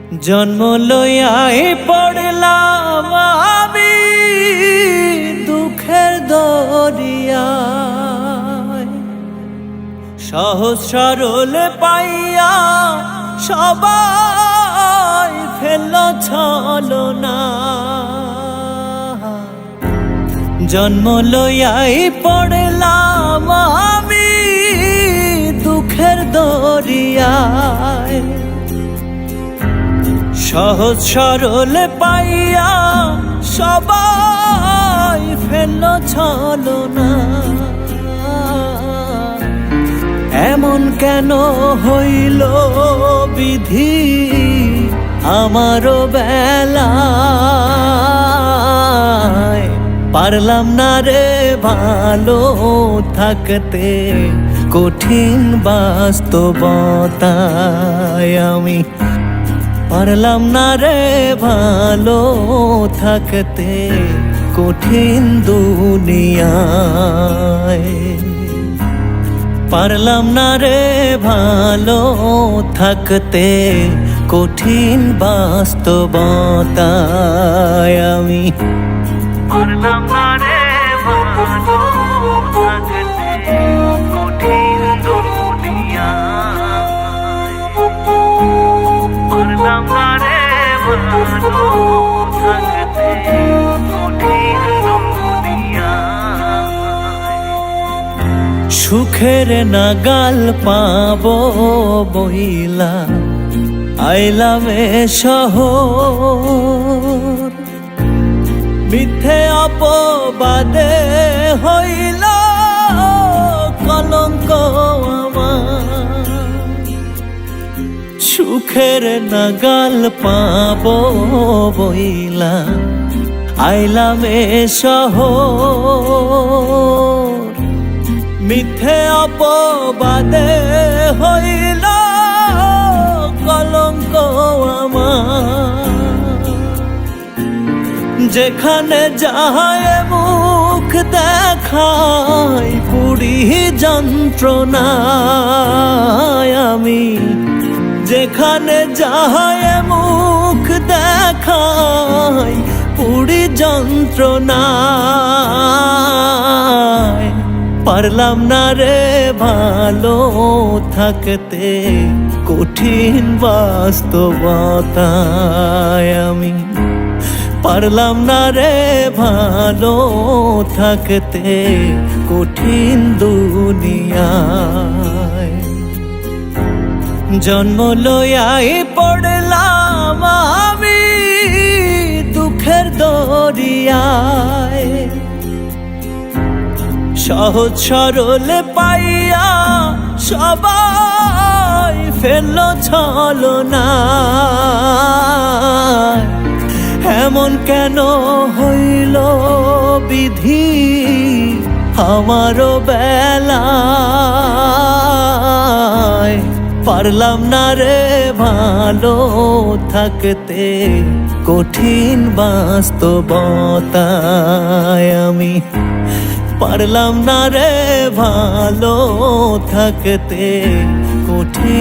জন্ম লইয়াই পড়লাম আমি দুঃখের দরিয়ায়, সহজ সরল পাইয়া সবাই ফেলল ছলনা। জন্ম লইয়াই পড়লাম আমি দুঃখের দরিয়ায়, সহজ সরল পাইয়া সবাই ফেলল ছলনা। এমন কেন হইল বিধি আমারও বেলায়, পারলাম না রে ভালো থাকতে কঠিন বাস্তবতায়। আমি পারলাম না রে ভালো থাকতে কঠিন দুনিয়ায়। পারলাম না রে ভালো থাকতে কঠিন বাস্তবতায়। আমি পারলাম না রে ভালো থাকতে কঠিন দুনিয়ায়। পারলাম না রে ভালো থাকতে কঠিন দুনিয়ায়। সুখের নাগাল পাবো বইলা আইলাম এ শহর, মিথ্যে অপবাদে হইল কলঙ্ক আমার। সুখের নাগাল পাবো বইলা আইলাম এ শহর, মিথ্যে অপবাদে হইল কলঙ্ক আমার। যেখানে যাহায় মুখ দেখাই পুরি যন্ত্রণায়। আমি যেখানে যাহায় মুখ দেখাই পুরি যন্ত্রণায়। পারলাম না রে ভালো থাকতে কঠিন বাস্তবতায়। আমি পারলাম না রে ভালো থাকতে কঠিন দুনিয়ায়। জন্ম লইয়াই পড়লাম আমি দুঃখের দরিয়ায়, সহজ সরল পাইয়া সবাই ফেলল ছলনা। এমন কেন হইল বিধি আমারও বেলায়, পারলাম না রে ভালো থাকতে কঠিন বাস্তবতায়। আমি পারলাম না রে ভালো থাকতে কঠিন